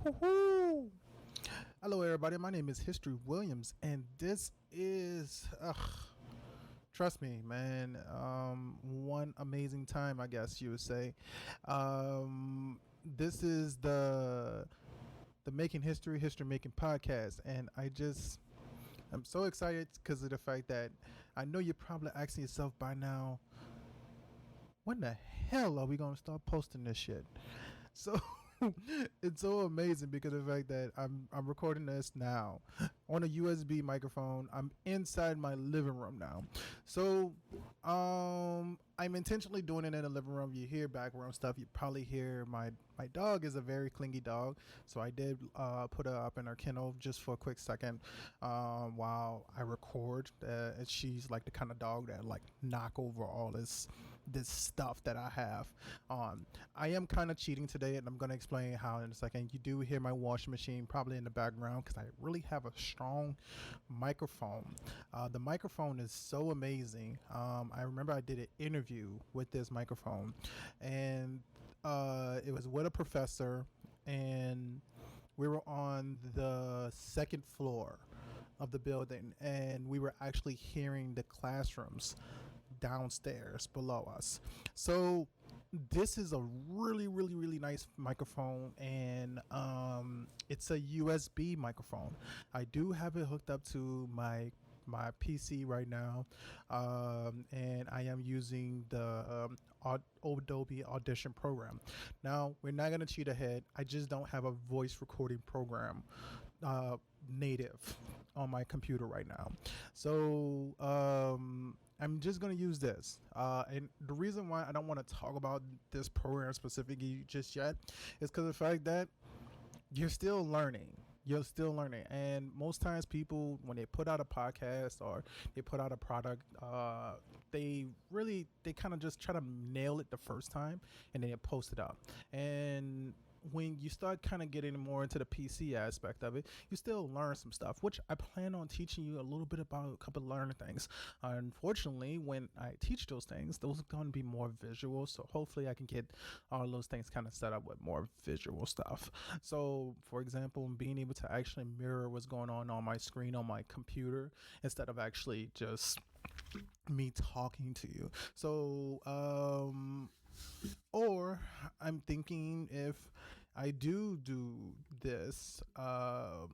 Woohoo! Hello, everybody. My name is HisStory Williams, and this is, trust me, man, one amazing time, I guess you would say. This is the Making History Making podcast, and I'm so excited because of the fact that I know you're probably asking yourself by now, when the hell are we gonna start posting this shit? So it's so amazing because of the fact that I'm recording this now on a USB microphone. I'm inside my living room now. So I'm intentionally doing it in the living room. You hear background stuff. You probably hear my dog is a very clingy dog. So I did put her up in her kennel just for a quick second while I record. And she's like the kind of dog that like knock over all this stuff that I have on. I am kind of cheating today, and I'm going to explain how in a second. You do hear my washing machine probably in the background because I really have a strong microphone. The microphone is so amazing. I remember I did an interview with this microphone, and it was with a professor, and we were on the second floor of the building, and we were actually hearing the classrooms downstairs below us. So this is a really nice microphone, and it's a USB microphone. I do have it hooked up to my PC right now, and I am using the Adobe Audition program. Now, we're not going to cheat ahead. I just don't have a voice recording program native on my computer right now. So I'm just going to use this. And the reason why I don't want to talk about this program specifically just yet is because of the fact that you're still learning. And most times people, when they put out a podcast or they put out a product, they kind of just try to nail it the first time and then they post it up. And when you start kind of getting more into the PC aspect of it, you still learn some stuff, which I plan on teaching you a little bit about, a couple of learning things. Unfortunately, when I teach those things, those are going to be more visual. So hopefully I can get all of those things kind of set up with more visual stuff. So for example, being able to actually mirror what's going on my screen on my computer instead of actually just me talking to you. So or I'm thinking if I do this, I'm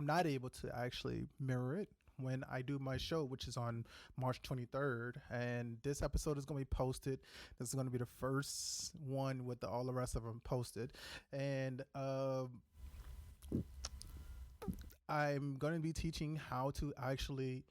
not able to actually mirror it when I do my show, which is on March 23rd. And this episode is going to be posted. This is going to be the first one with all the rest of them posted. And I'm going to be teaching how to actually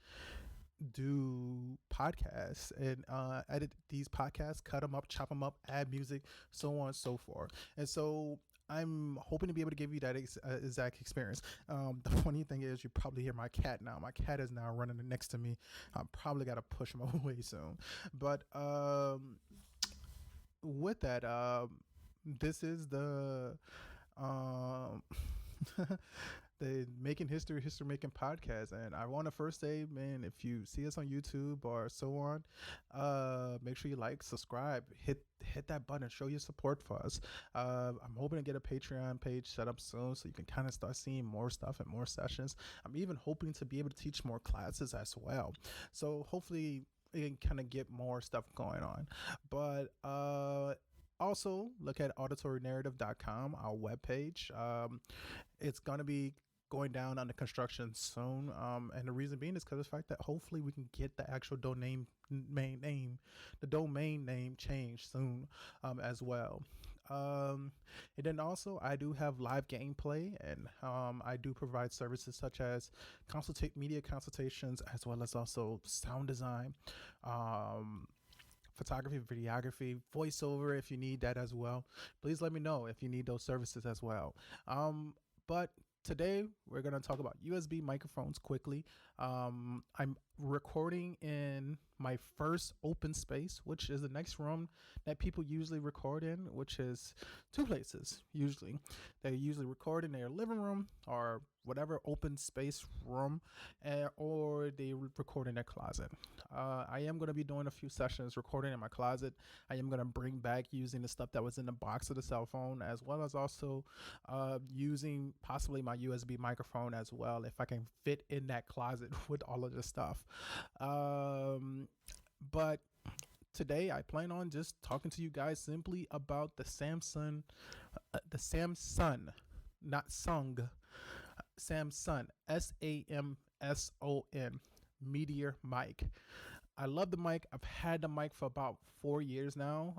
do podcasts and edit these podcasts, cut them up, chop them up, add music, so on and so forth. And so I'm hoping to be able to give you that exact experience. The funny thing is, you probably hear my cat now. My cat is now running next to me. I'm probably got to push him away soon. But with that, this is the the Making History Making podcast. And I want to first say, man, if you see us on YouTube or so on, make sure you like, subscribe, hit that button, show your support for us. I'm hoping to get a Patreon page set up soon so you can kind of start seeing more stuff and more sessions. I'm even hoping to be able to teach more classes as well. So hopefully you can kind of get more stuff going on. But also, look at auditorynarrative.com, our webpage. It's going to be going down under construction soon. And the reason being is because of the fact that hopefully we can get the actual domain name changed soon as well. And then also I do have live gameplay, and I do provide services such as media consultations, as well as also sound design, photography, videography, voiceover if you need that as well. Please let me know if you need those services as well. But today we're going to talk about USB microphones quickly. I'm recording in my first open space, which is the next room that people usually record in, which is two places usually. They usually record in their living room or whatever open space room, or they record in their closet. I am going to be doing a few sessions recording in my closet. I am going to bring back using the stuff that was in the box of the cell phone, as well as also using possibly my USB microphone as well, if I can fit in that closet with all of this stuff. But today I plan on just talking to you guys simply about the Samson, not sung, Samson, Samson Meteor mic. I love the mic. I've had the mic for about 4 years now,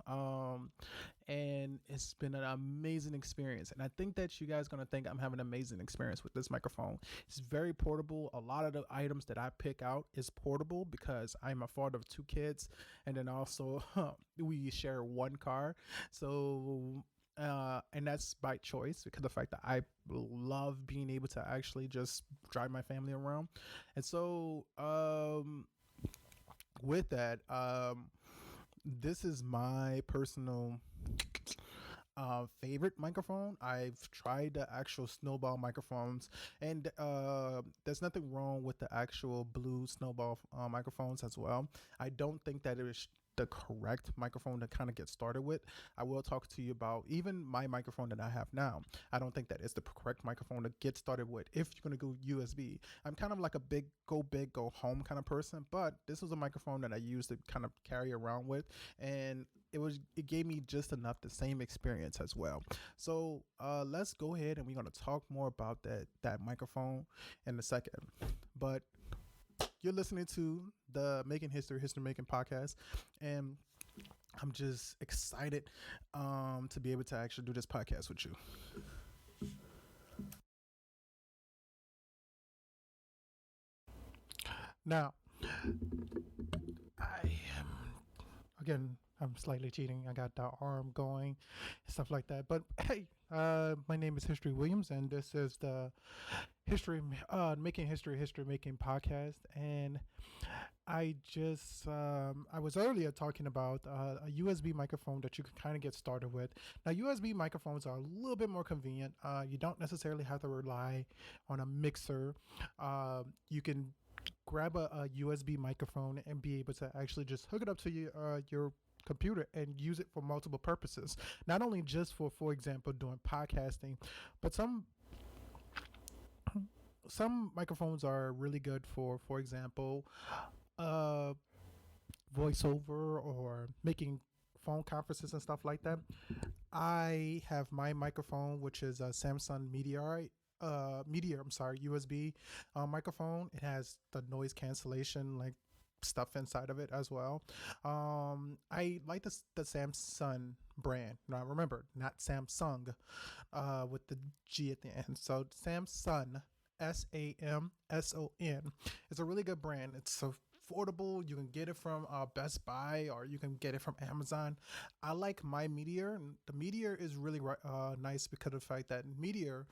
and it's been an amazing experience. And I think that you guys are going to think I'm having an amazing experience with this microphone. It's very portable. A lot of the items that I pick out is portable because I'm a father of 2 kids, and then also we share one car. So and that's by choice because of the fact that I love being able to actually just drive my family around. And so with that, this is my personal favorite microphone. I've tried the actual snowball microphones, and there's nothing wrong with the actual blue snowball microphones as well. I don't think that it is the correct microphone to kind of get started with. I will talk to you about even my microphone that I have now. I don't think that is the correct microphone to get started with if you're going to go USB. I'm kind of like a big, go home kind of person, but this was a microphone that I used to kind of carry around with, and it gave me just enough the same experience as well. So let's go ahead and we're going to talk more about that microphone in a second. But you're listening to the Making History Making podcast, and I'm just excited to be able to actually do this podcast with you. Now, I'm slightly cheating. I got the arm going, stuff like that. But hey, my name is HisStory Williams, and this is the Making History Making podcast. And I just I was earlier talking about a USB microphone that you can kind of get started with. Now, USB microphones are a little bit more convenient. You don't necessarily have to rely on a mixer. You can grab a USB microphone and be able to actually just hook it up to your computer and use it for multiple purposes. Not only just for example, doing podcasting, but some microphones are really good for example, voiceover or making phone conferences and stuff like that. I have my microphone, which is a Samson Meteor USB microphone. It has the noise cancellation like stuff inside of it as well. I like the Samsung brand. Now remember, not Samsung, with the G at the end. So Samson, Samson. It's a really good brand. It's affordable. You can get it from Best Buy, or you can get it from Amazon. I like my Meteor. The Meteor is really nice because of the fact that Meteor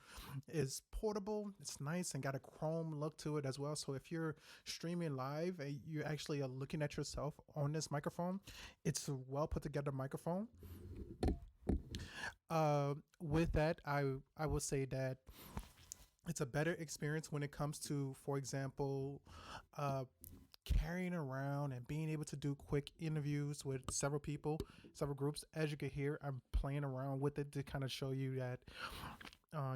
is portable. It's nice and got a chrome look to it as well. So if you're streaming live and you actually are looking at yourself on this microphone, it's a well put together microphone. With that, I will say that it's a better experience when it comes to, for example, carrying around and being able to do quick interviews with several people, several groups. As you can hear, I'm playing around with it to kind of show you that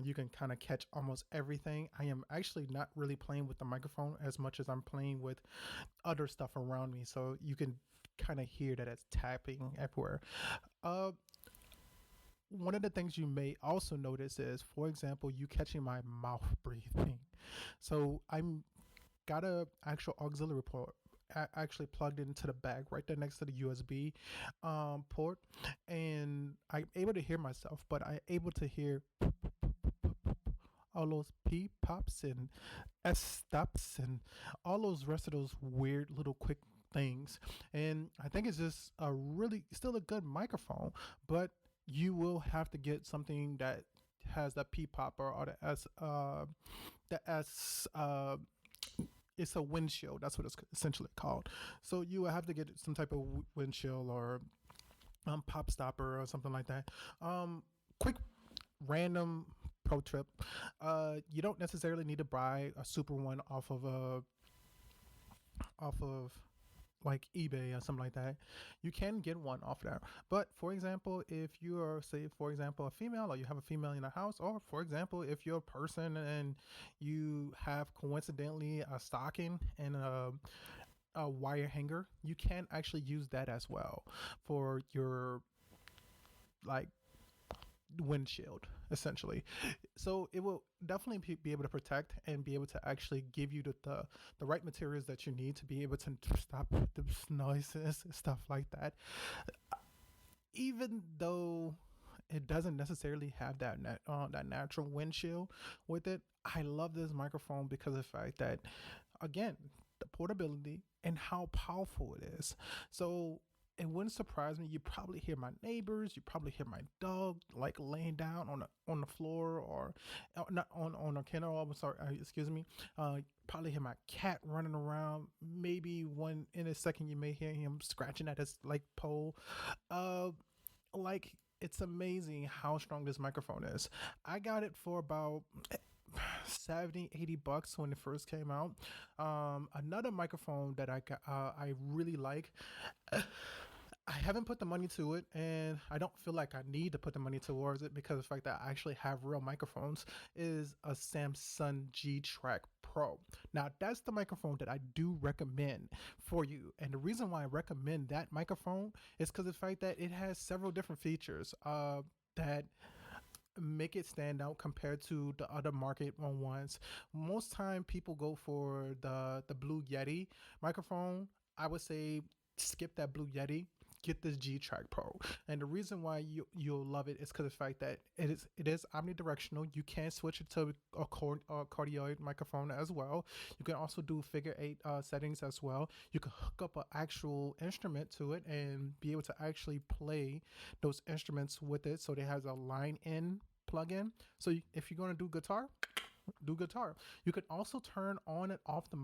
you can kind of catch almost everything. I am actually not really playing with the microphone as much as I'm playing with other stuff around me, so you can kind of hear that it's tapping everywhere. One of the things you may also notice is, for example, you catching my mouth breathing. So I'm got a actual auxiliary port actually plugged into the bag right there next to the USB port, and I'm able to hear myself, but I'm able to hear all those P pops and S stops and all those rest of those weird little quick things. And I think it's just a really still a good microphone, but you will have to get something that has that P popper or the S it's a windshield. That's what it's essentially called. So you will have to get some type of windshield or pop stopper or something like that. Quick random pro tip: you don't necessarily need to buy a super one off of like eBay or something like that. You can get one off there. But for example, if you are, say, for example, a female, or you have a female in the house, or for example, if you're a person and you have coincidentally a stocking and a wire hanger, you can actually use that as well for your like windshield essentially. So it will definitely be able to protect and be able to actually give you the right materials that you need to be able to stop the noises and stuff like that, even though it doesn't necessarily have that natural windshield with it. I love this microphone because of the fact that, again, the portability and how powerful it is. So it wouldn't surprise me. You probably hear my neighbors. You probably hear my dog like laying down on the floor, or not on a kennel. I'm sorry, excuse me. Probably hear my cat running around. Maybe one in a second you may hear him scratching at his like pole. Like, it's amazing how strong this microphone is. I got it for about 70-80 bucks when it first came out. Another microphone that I really like, I haven't put the money to it, and I don't feel like I need to put the money towards it because of the fact that I actually have real microphones, is a Samson G-Track Pro. Now, that's the microphone that I do recommend for you. And the reason why I recommend that microphone is because of the fact that it has several different features that make it stand out compared to the other market ones. Most time people go for the Blue Yeti microphone. I would say skip that Blue Yeti, get this G-Track Pro. And the reason why you'll love it is because of the fact that it is omnidirectional. You can switch it to a cardioid microphone as well. You can also do figure 8 settings as well. You can hook up an actual instrument to it and be able to actually play those instruments with it. So it has a line in plug-in. So if you're going to do guitar, you can also turn on and off the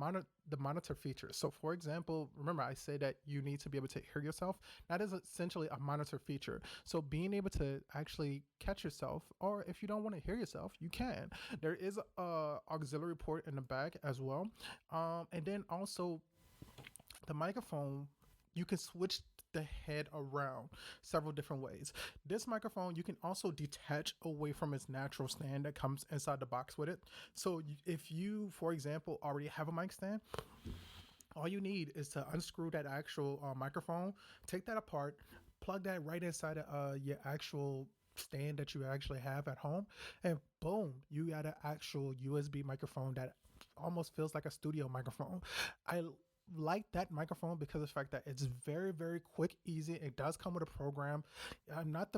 monitor features. So for example, remember I said that you need to be able to hear yourself. That is essentially a monitor feature. So being able to actually catch yourself, or if you don't want to hear yourself, you can. There is a auxiliary port in the back as well. And then also the microphone, you can switch the head around several different ways. This microphone, you can also detach away from its natural stand that comes inside the box with it. So if you, for example, already have a mic stand, all you need is to unscrew that actual microphone, take that apart, plug that right inside of your actual stand that you actually have at home, and boom, you got an actual USB microphone that almost feels like a studio microphone. I like that microphone because of the fact that it's very, very quick, easy. It does come with a program. I'm not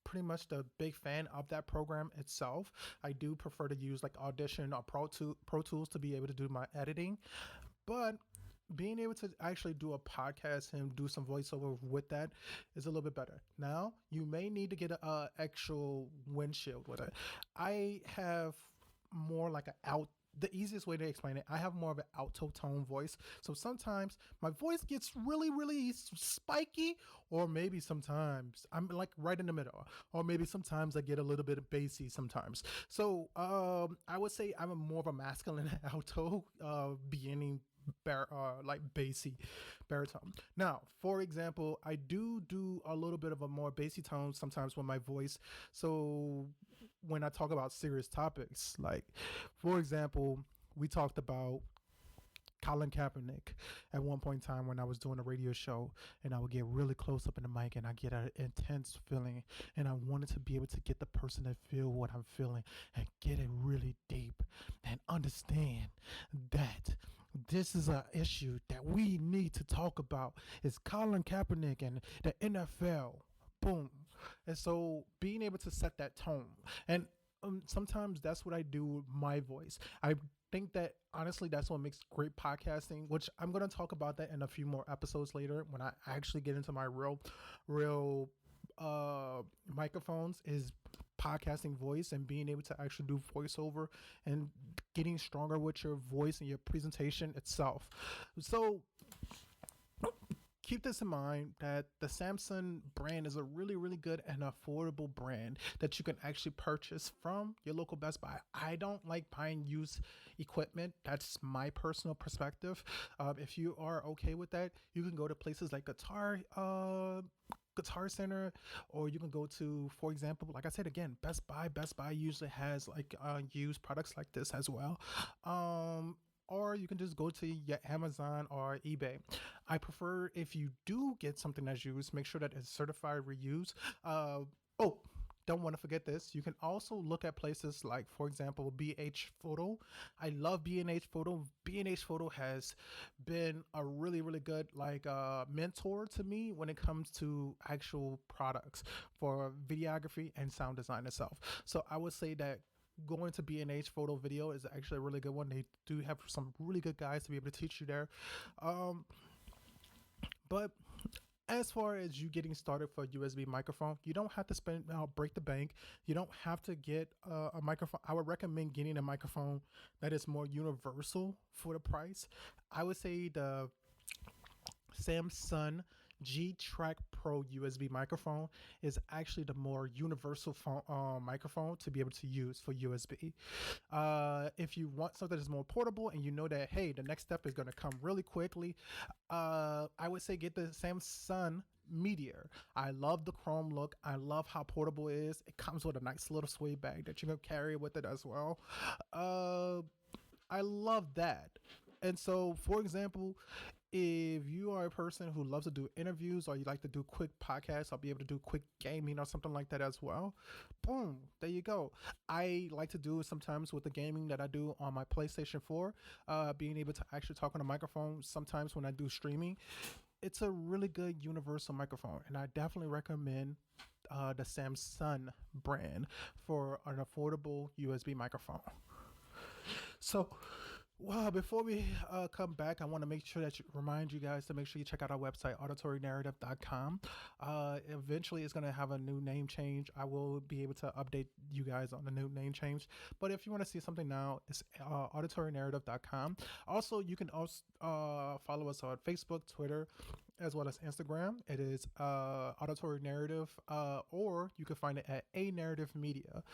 pretty much the big fan of that program itself. I do prefer to use like Audition or Pro Tools to be able to do my editing, but being able to actually do a podcast and do some voiceover with that is a little bit better. Now, you may need to get a actual windshield with it. I have more like the easiest way to explain it, I have more of an alto tone voice. So sometimes my voice gets really, really spiky, or maybe sometimes I'm like right in the middle, or maybe sometimes I get a little bit of bassy sometimes. So I would say I'm more of a masculine alto, beginning like bassy baritone. Now, for example, I do a little bit of a more bassy tone sometimes with my voice. So when I talk about serious topics, like for example, we talked about Colin Kaepernick at one point in time when I was doing a radio show, and I would get really close up in the mic and I get an intense feeling, and I wanted to be able to get the person to feel what I'm feeling and get it really deep and understand that this is an issue that we need to talk about. It's Colin Kaepernick and the NFL. Boom. And so being able to set that tone, and sometimes that's what I do with my voice. I think that honestly that's what makes great podcasting, which I'm going to talk about that in a few more episodes later when I actually get into my real microphones, is podcasting voice and being able to actually do voiceover and getting stronger with your voice and your presentation itself. So keep this in mind that the Samson brand is a really, really good and affordable brand that you can actually purchase from your local Best Buy. I don't like buying used equipment. That's my personal perspective. If you are okay with that, you can go to places like Guitar Center, or you can go to, for example, like I said again, Best Buy. Best Buy usually has like used products like this as well. Or you can just go to your Amazon or eBay. I prefer, if you do get something that's used, make sure that it's certified reuse. Oh, don't want to forget this. You can also look at places like, for example, BH Photo. I love B&H Photo. B&H Photo has been a really, really good like mentor to me when it comes to actual products for videography and sound design itself. So I would say that going to B&H Photo Video is actually a really good one. They do have some really good guys to be able to teach you there. But as far as you getting started for a USB microphone, you don't have to break the bank. You don't have to get a microphone. I would recommend getting a microphone that is more universal for the price. I would say the Samson G-Track Pro USB microphone is actually the more universal microphone to be able to use for USB. If you want something that's more portable and you know that, hey, the next step is going to come really quickly, I would say get the Samson Meteor. I love the chrome look. I love how portable it is. It comes with a nice little suede bag that you can carry with it as well. I love that. And so, for example, if you are a person who loves to do interviews, or you like to do quick podcasts, or be able to do quick gaming or something like that as well, boom, there you go. I like to do sometimes with the gaming that I do on my PlayStation 4, being able to actually talk on a microphone sometimes when I do streaming. It's a really good universal microphone, and I definitely recommend the Samson brand for an affordable USB microphone. So, well, before we come back, I want to make sure that remind you guys to make sure you check out our website, auditorynarrative.com. Eventually, it's going to have a new name change. I will be able to update you guys on the new name change. But if you want to see something now, it's auditorynarrative.com. Also, you can also follow us on Facebook, Twitter, as well as Instagram. It is Auditory Narrative, or you can find it at A Narrative Media.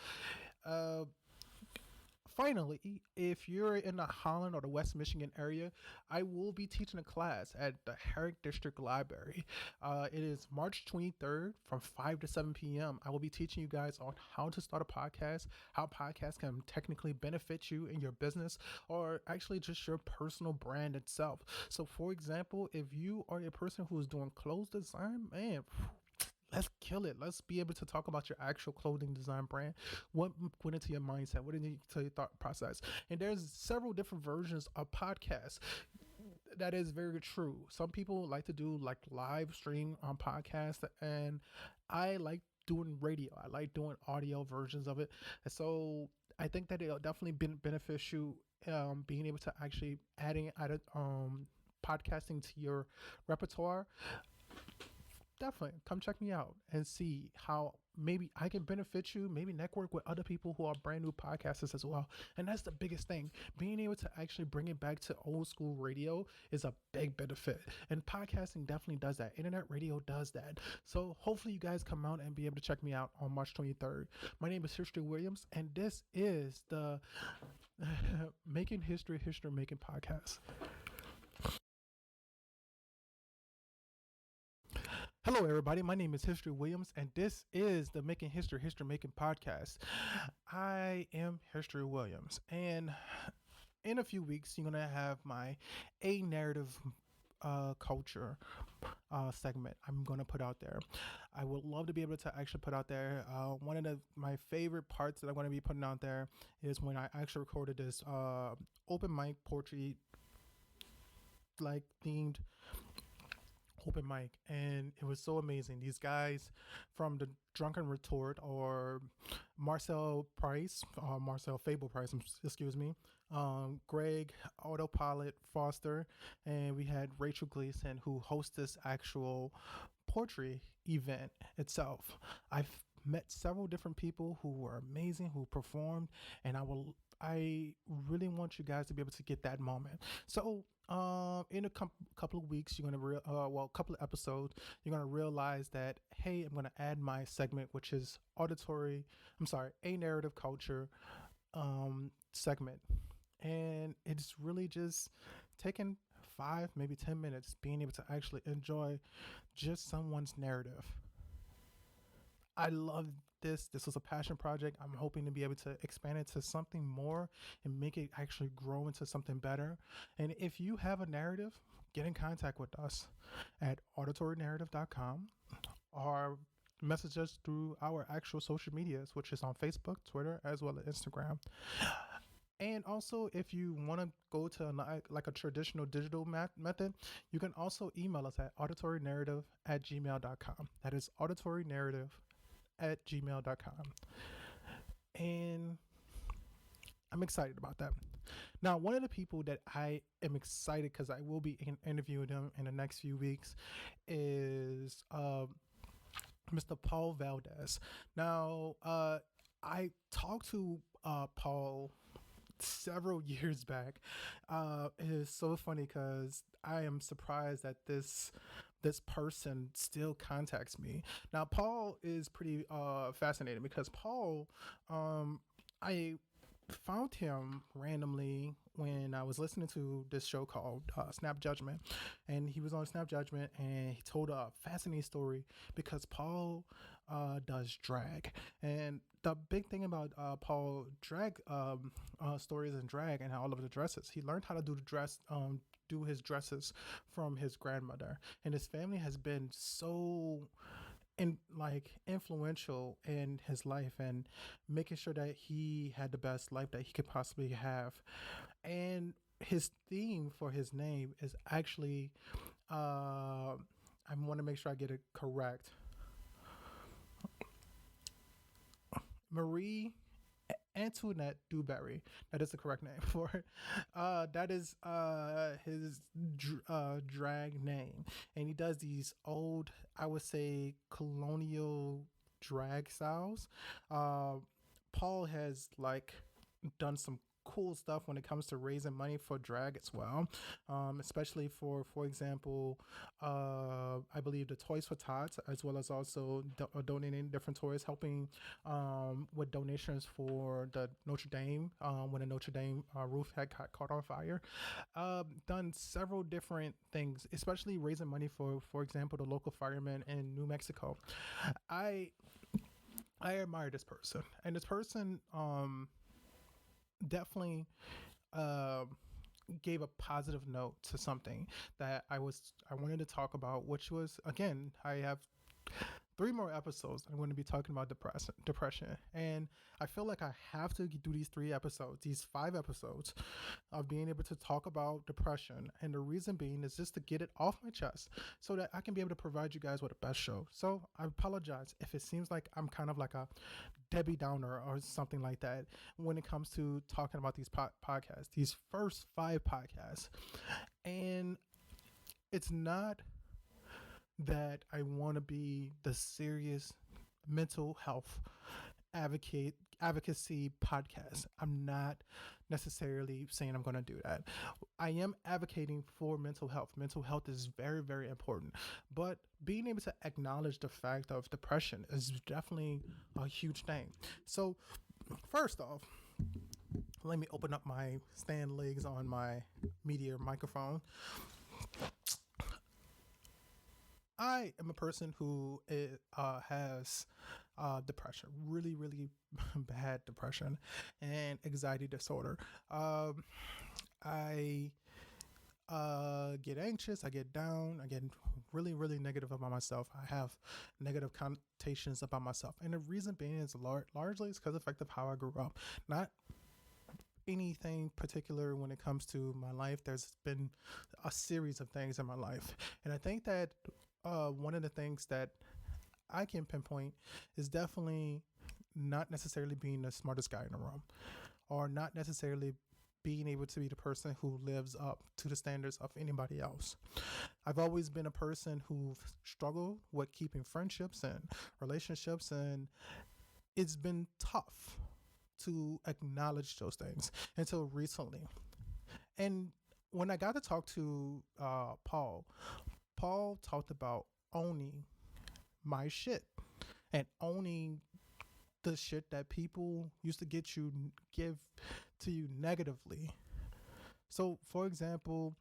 Finally, if you're in the Holland or the West Michigan area, I will be teaching a class at the Herrick District Library. It is March 23rd from 5 to 7 p.m. I will be teaching you guys on how to start a podcast, how podcasts can technically benefit you in your business, or actually just your personal brand itself. So, for example, if you are a person who is doing clothes design, man, let's kill it. Let's be able to talk about your actual clothing design brand. What went into your mindset? What into your thought process? And there's several different versions of podcasts. That is very true. Some people like to do like live stream on podcasts, and I like doing radio. I like doing audio versions of it. And so I think that it'll definitely be beneficial, being able to actually added podcasting to your repertoire. Definitely come check me out and see how maybe I can benefit you, maybe network with other people who are brand new podcasters as well. And that's the biggest thing. Being able to actually bring it back to old school radio is a big benefit. And podcasting definitely does that. Internet radio does that. So hopefully you guys come out and be able to check me out on March 23rd. My name is HisStory Williams, and this is the Making History Making podcast. Hello, everybody. My name is HisStory Williams, and this is the Making History Making podcast. I am HisStory Williams, and in a few weeks, you're going to have my A Narrative Culture segment I'm going to put out there. I would love to be able to actually put out there. One of my favorite parts that I'm going to be putting out there is when I actually recorded this open mic poetry like themed open mic, and it was so amazing. These guys from the Drunken Retort, or Marcel Fable Price, excuse me, Greg Autopilot Foster, and we had Rachel Gleason, who hosts this actual poetry event itself. I've met several different people who were amazing, who performed, and I really want you guys to be able to get that moment. So, in a couple of weeks, you're gonna a couple of episodes, you're gonna realize that hey, I'm gonna add my segment, which is auditory. I'm sorry, a narrative culture segment, and it's really just taking 5 maybe 10 minutes being able to actually enjoy just someone's narrative. I love this was a passion project. I'm hoping to be able to expand it to something more and make it actually grow into something better. And if you have a narrative, get in contact with us at auditorynarrative.com or message us through our actual social medias, which is on Facebook, Twitter, as well as Instagram. And also, if you want to go to like a traditional digital method, you can also email us at auditorynarrative@gmail.com. That is auditorynarrative@gmail.com. And I'm excited about that. Now, one of the people that I am excited because I will be interviewing them in the next few weeks is Mr. Paul Valdez. Now, I talked to Paul several years back. It is so funny because I am surprised that this person still contacts me. Now, Paul is pretty fascinating because Paul, I found him randomly when I was listening to this show called Snap Judgment, and he was on Snap Judgment, and he told a fascinating story because Paul does drag, and the big thing about Paul drag stories and drag and all of the dresses, he learned how to do the dress. Do his dresses from his grandmother, and his family has been so influential in his life and making sure that he had the best life that he could possibly have. And his theme for his name is actually I want to make sure I get it correct. Marie Antoinette Dewberry. That is the correct name for it. That is his drag name. And he does these old, I would say, colonial drag styles. Paul has done some cool stuff when it comes to raising money for drag as well, especially for example, I believe the Toys for Tots, as well as also donating different toys, helping with donations for the Notre Dame when the Notre Dame roof had caught on fire. Done several different things, especially raising money for example, the local firemen in New Mexico. I admire this person, and this person definitely gave a positive note to something that I wanted to talk about, which was, again, I have 3 more episodes. I'm going to be talking about depression, and I feel like I have to do these 3 episodes, these 5 episodes of being able to talk about depression. And the reason being is just to get it off my chest so that I can be able to provide you guys with the best show. So I apologize if it seems like I'm kind of like a Debbie Downer or something like that when it comes to talking about these podcasts, these first 5 podcasts. And it's not that I want to be the serious mental health advocacy podcast. I'm not necessarily saying I'm going to do that. I am advocating for mental health. Mental health is very, very important, but being able to acknowledge the fact of depression is definitely a huge thing. So first off, let me open up my stand legs on my Meteor microphone. I am a person who has depression, really, really bad depression and anxiety disorder. I get anxious, I get down, I get really, really negative about myself. I have negative connotations about myself. And the reason being is largely it's because of the fact of how I grew up. Not anything particular when it comes to my life. There's been a series of things in my life. And I think that one of the things that I can pinpoint is definitely not necessarily being the smartest guy in the room, or not necessarily being able to be the person who lives up to the standards of anybody else. I've always been a person who struggled with keeping friendships and relationships, and it's been tough to acknowledge those things until recently. And when I got to talk to Paul talked about owning my shit and owning the shit that people used to give to you negatively. So, for example,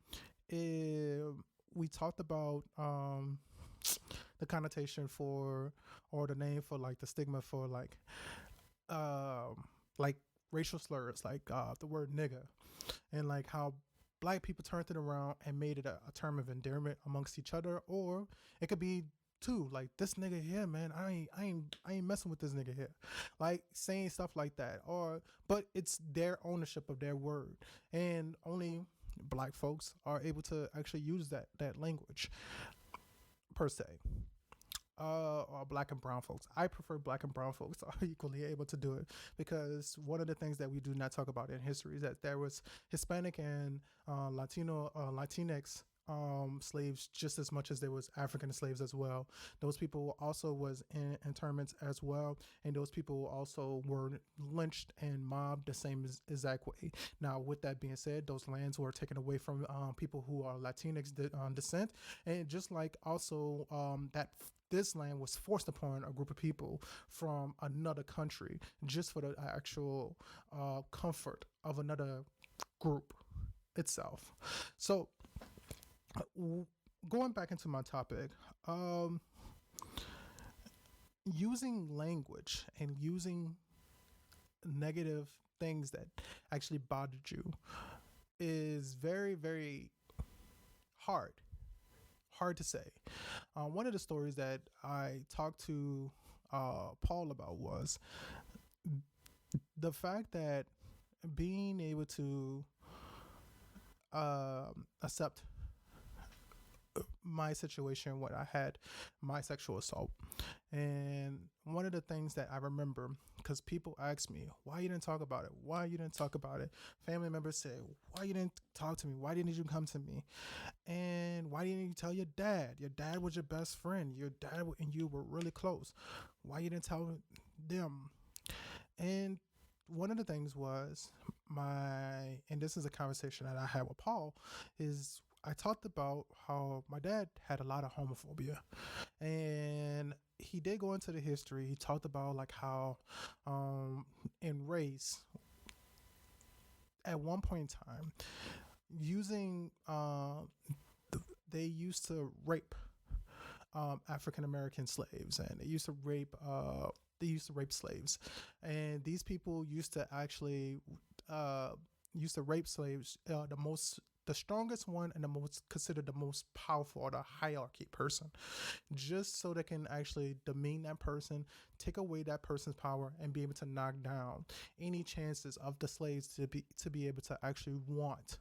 we talked about the connotation for, or the name for, like the stigma for like racial slurs, like the word nigga, and like how black people turned it around and made it a term of endearment amongst each other, or it could be too like, this nigga here, man, I ain't messing with this nigga here, like saying stuff like that. Or but it's their ownership of their word, and only black folks are able to actually use that language per se. Or black and brown folks. I prefer black and brown folks are equally able to do it, because one of the things that we do not talk about in history is that there was Hispanic and Latinx slaves just as much as there was African slaves as well. Those people also was in internments as well, and those people also were lynched and mobbed the same exact way. Now, with that being said, those lands were taken away from people who are Latinx descent, and just like also that this land was forced upon a group of people from another country just for the actual comfort of another group itself. So, going back into my topic, using language and using negative things that actually bothered you is very, very hard to say. One of the stories that I talked to Paul about was the fact that being able to accept my situation when I had my sexual assault. And one of the things that I remember, because people ask me, why you didn't talk about it? Why you didn't talk about it? Family members say, why you didn't talk to me? Why didn't you come to me? And why didn't you tell your dad? Your dad was your best friend. Your dad and you were really close. Why you didn't tell them? And one of the things was and this is a conversation that I had with Paul, is I talked about how my dad had a lot of homophobia, and he did go into the history. He talked about like how in race at one point in time, using they used to rape African American slaves, and they used to rape slaves, and these people used to actually rape slaves, the strongest one and the most considered the most powerful, or the hierarchy person, just so they can actually demean that person, take away that person's power, and be able to knock down any chances of the slaves to be able to actually want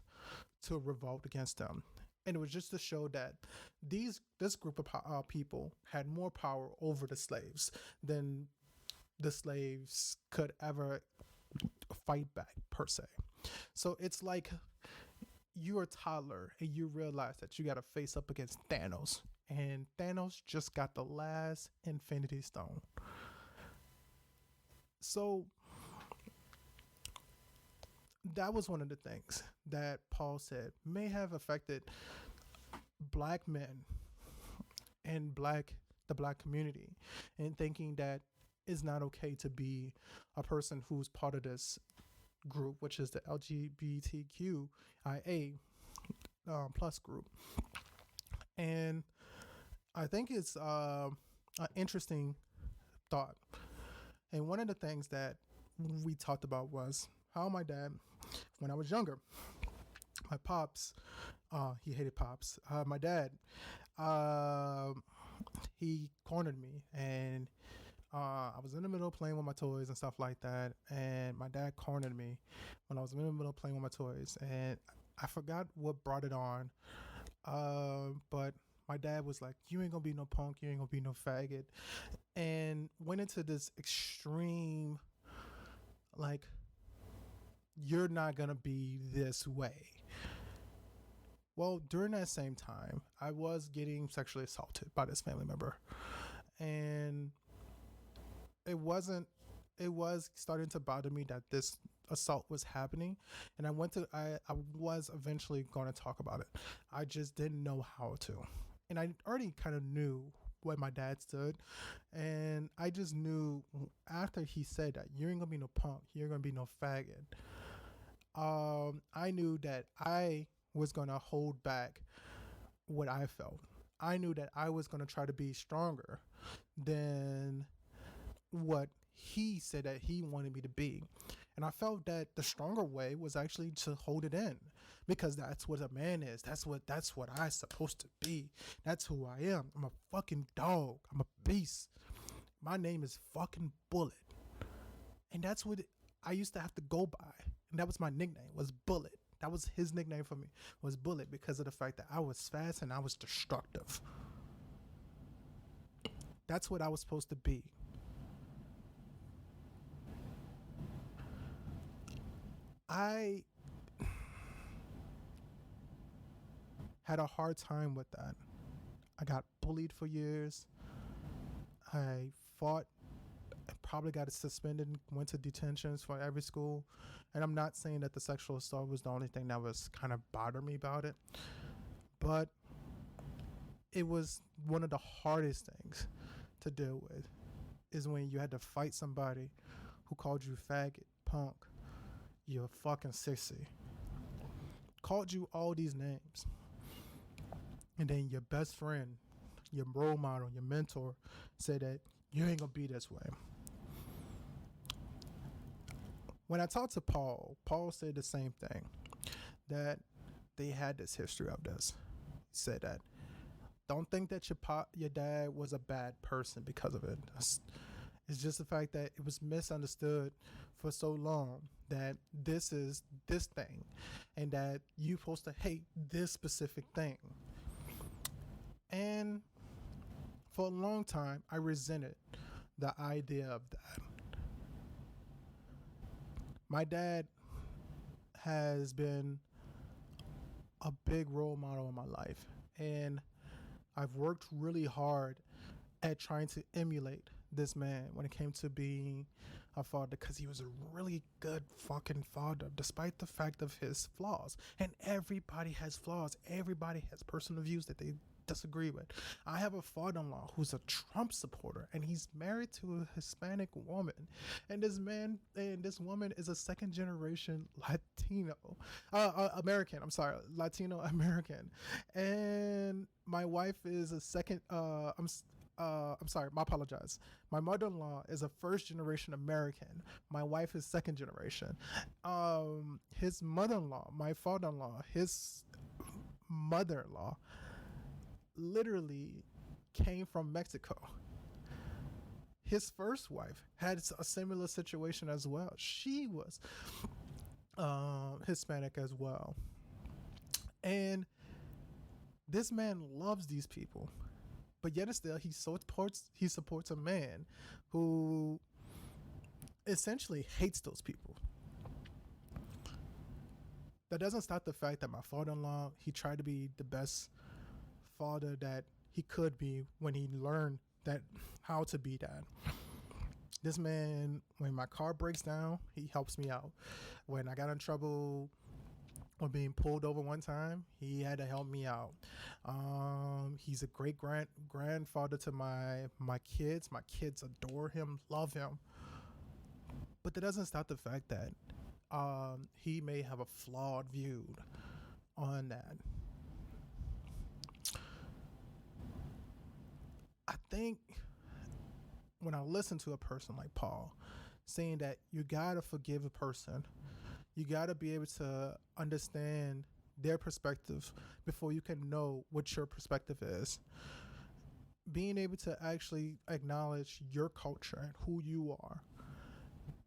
to revolt against them. And it was just to show that this group of people had more power over the slaves than the slaves could ever fight back per se. So it's like you're a toddler and you realize that you got to face up against Thanos, and Thanos just got the last Infinity Stone. So that was one of the things that Paul said may have affected black men and the black community, and thinking that it's not okay to be a person who's part of this group, which is the LGBTQIA plus group. And I think it's an interesting thought. And one of the things that we talked about was how my dad, when I was younger, my pops, he hated pops. My dad, he cornered me, and I was in the middle of playing with my toys and stuff like that, and my dad cornered me when I was in the middle of playing with my toys, and I forgot what brought it on, but my dad was like, you ain't gonna be no punk, you ain't gonna be no faggot, and went into this extreme, like, you're not going to be this way. Well, during that same time, I was getting sexually assaulted by this family member. And it was starting to bother me that this assault was happening. And I was eventually going to talk about it. I just didn't know how to. And I already kind of knew where my dad stood. And I just knew after he said that, you ain't going to be no punk, you're going to be no faggot. I knew that I was going to hold back what I felt. I knew that I was going to try to be stronger than what he said that he wanted me to be. And I felt that the stronger way was actually to hold it in, because that's what a man is. That's what I'm supposed to be. That's who I am. I'm a fucking dog. I'm a beast. My name is fucking Bullet. And that's what I used to have to go by. And that was my nickname, was Bullet. That was his nickname for me, was Bullet, because of the fact that I was fast and I was destructive. That's what I was supposed to be. I had a hard time with that. I got bullied for years. I fought. I probably got suspended, went to detentions for every school. And I'm not saying that the sexual assault was the only thing that was kind of bothering me about it. But it was one of the hardest things to deal with, is when you had to fight somebody who called you faggot, punk, you're a fucking sissy, called you all these names. And then your best friend, your role model, your mentor said that you ain't gonna be this way. When I talked to Paul said the same thing, that they had this history of this. He said that, don't think that your dad was a bad person because of it. It's just the fact that it was misunderstood for so long that this is this thing, and that you're supposed to hate this specific thing. And for a long time, I resented the idea of that. My dad has been a big role model in my life, and I've worked really hard at trying to emulate this man when it came to being a father, because he was a really good fucking father, despite the fact of his flaws. And everybody has flaws. Everybody has personal views that they disagree with. I have a father-in-law who's a Trump supporter, and he's married to a Hispanic woman, and this woman is a second generation Latino American, and my wife is a second. I'm sorry, I apologize. My mother-in-law is a first-generation American. My wife is second generation. His mother-in-law, my father-in-law, his mother-in-law literally came from Mexico. His first wife had a similar situation as well. She was Hispanic as well. And this man loves these people, but yet still he supports a man who essentially hates those people. That doesn't stop the fact that my father-in-law, he tried to be the best father that he could be when he learned that how to be that. This man, when my car breaks down, he helps me out. When I got in trouble or being pulled over one time, he had to help me out. He's a great grandfather to my kids. My kids adore him, love him. But that doesn't stop the fact that he may have a flawed view on that. I think when I listen to a person like Paul saying that you gotta forgive a person, you gotta be able to understand their perspective before you can know what your perspective is. Being able to actually acknowledge your culture and who you are,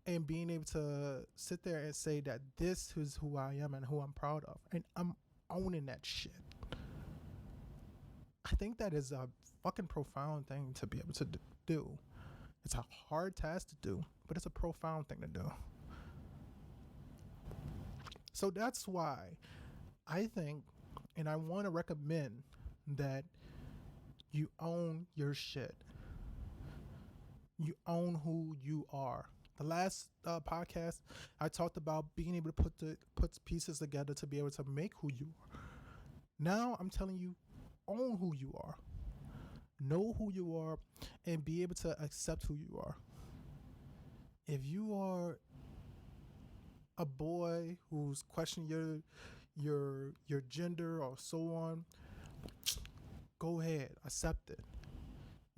and being able to sit there and say that this is who I am and who I'm proud of, and I'm owning that shit. I think that is a fucking profound thing to be able to do. It's a hard task to do, but it's a profound thing to do. So that's why I think, and I want to recommend that you own your shit. You own who you are. The last podcast, I talked about being able to put pieces together to be able to make who you are. Now I'm telling you, own who you are. Know who you are and be able to accept who you are. If you are a boy who's questioning your gender or so on, go ahead, accept it.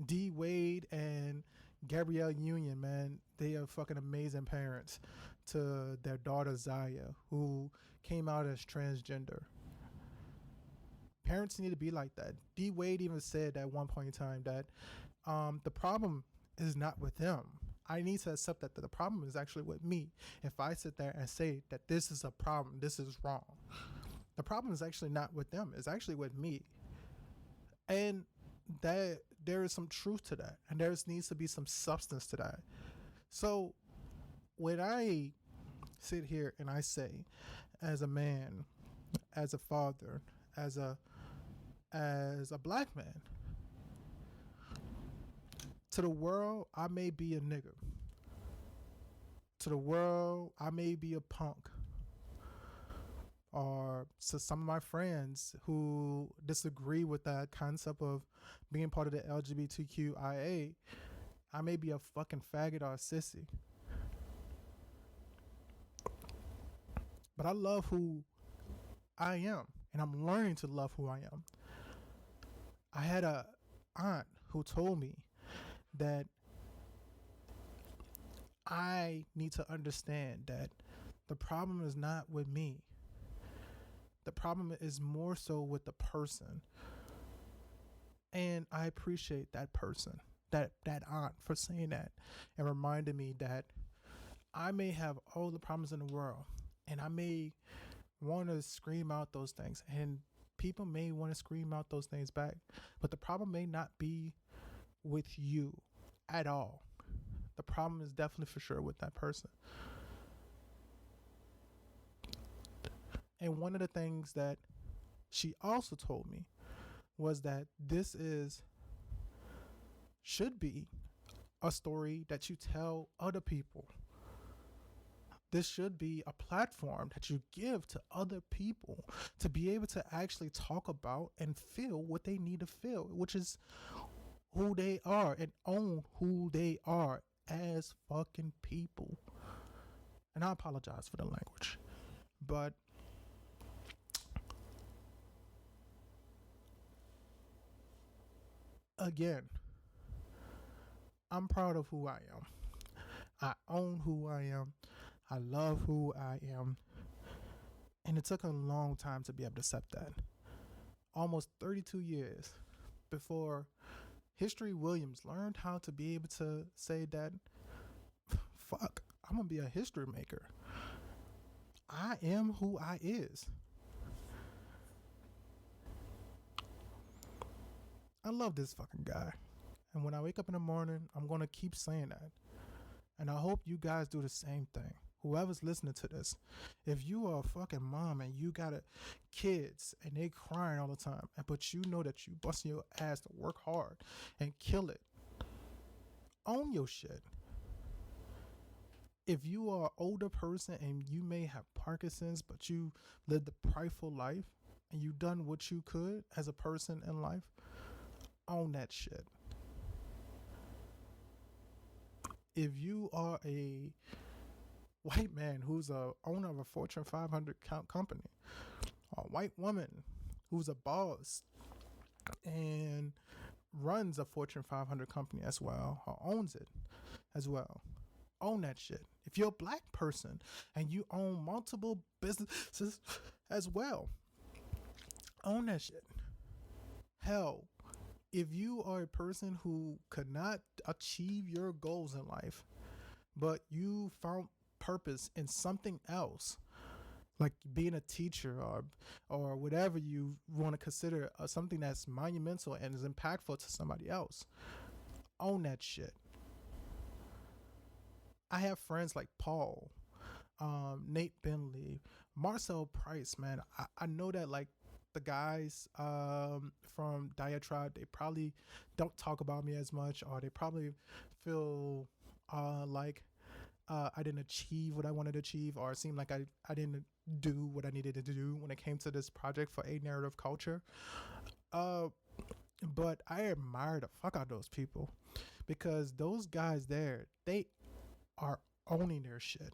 D Wade and Gabrielle Union, man, they are fucking amazing parents to their daughter Zaya, who came out as transgender. Parents need to be like that. D Wade even said at one point in time that the problem is not with them. I need to accept that the problem is actually with me. If I sit there and say that this is a problem, this is wrong, the problem is actually not with them. It's actually with me. And that there is some truth to that, and there needs to be some substance to that. So when I sit here and I say, as a man, as a father, as a black man, to the world I may be a nigger. To the world I may be a punk. Or to some of my friends who disagree with that concept of being part of the LGBTQIA, I may be a fucking faggot or a sissy. But I love who I am, and I'm learning to love who I am. I had a aunt who told me that I need to understand that the problem is not with me. The problem is more so with the person. And I appreciate that person, that aunt, for saying that and reminding me that I may have all the problems in the world and I may want to scream out those things, and people may want to scream out those things back, but the problem may not be with you at all. The problem is definitely for sure with that person. And one of the things that she also told me was that this should be a story that you tell other people. This should be a platform that you give to other people to be able to actually talk about and feel what they need to feel, which is who they are, and own who they are as fucking people. And I apologize for the language, but again, I'm proud of who I am. I own who I am. I love who I am. And it took a long time to be able to accept that. Almost 32 years before HisStory Williams learned how to be able to say that, fuck, I'm going to be a history maker. I am who I is. I love this fucking guy. And when I wake up in the morning, I'm going to keep saying that. And I hope you guys do the same thing. Whoever's listening to this, if you are a fucking mom and you got kids and they crying all the time, but you know that you busting your ass to work hard and kill it, own your shit. If you are an older person and you may have Parkinson's, but you lived a prideful life and you done what you could as a person in life, own that shit. If you are a white man who's a owner of a Fortune 500 company, a white woman who's a boss and runs a Fortune 500 company as well, or owns it as well, own that shit. If you're a black person and you own multiple businesses as well, own that shit. Hell, if you are a person who could not achieve your goals in life, but you found purpose in something else, like being a teacher or whatever you want to consider something that's monumental and is impactful to somebody else, own that shit. I have friends like Paul, Nate Bentley, Marcel Price, man. I know that like the guys from Diatribe, they probably don't talk about me as much, or they probably feel like I didn't achieve what I wanted to achieve, or it seemed like I didn't do what I needed to do when it came to this project for A Narrative Culture. But I admire the fuck out of those people, because those guys there, they are owning their shit.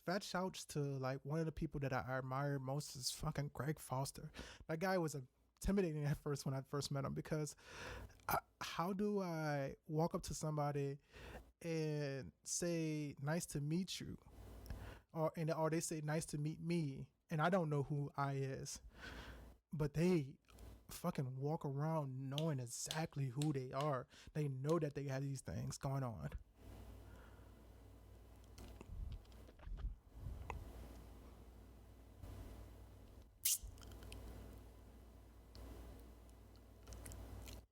Fat shouts to like one of the people that I admire most is fucking Greg Foster. That guy was intimidating at first when I first met him, because how do I walk up to somebody and say nice to meet you, or they say nice to meet me, and I don't know who I is, but they fucking walk around knowing exactly who they are. They know that they have these things going on.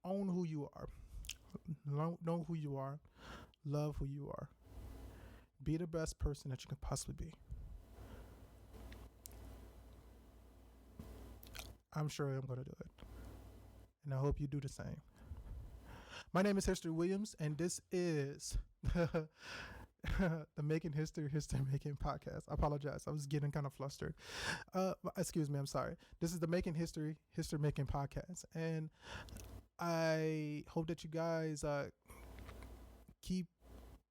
Own who you are. Know who you are. Love who you are. Be the best person that you can possibly be. I'm sure I'm going to do it. And I hope you do the same. My name is HisStory Williams, and this is the Making History Making podcast. I apologize. I was getting kind of flustered. Excuse me. I'm sorry. This is the Making History Making podcast. And I hope that you guys keep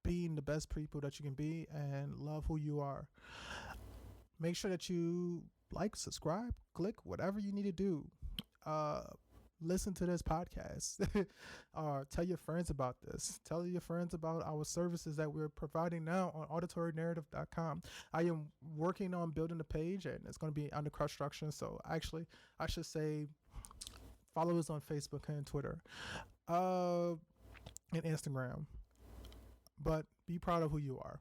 being the best people that you can be and love who you are. Make sure that you like, subscribe, click, whatever you need to do. Listen to this podcast. Tell your friends about this. Tell your friends about our services that we're providing now on auditorynarrative.com. I am working on building a page, and it's going to be under construction. So actually, I should say follow us on Facebook and Twitter and Instagram. But be proud of who you are.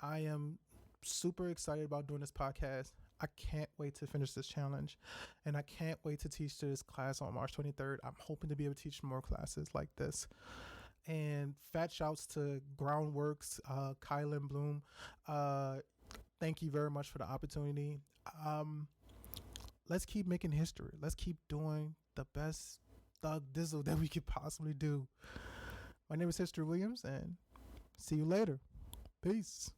I am super excited about doing this podcast. I can't wait to finish this challenge, and I can't wait to teach this class on March 23rd. I'm hoping to be able to teach more classes like this. And fat shouts to Groundworks, Kylan Bloom. Thank you very much for the opportunity. Let's keep making history. Let's keep doing the best thug dizzle that we could possibly do. My name is HisStory Williams, and see you later. Peace.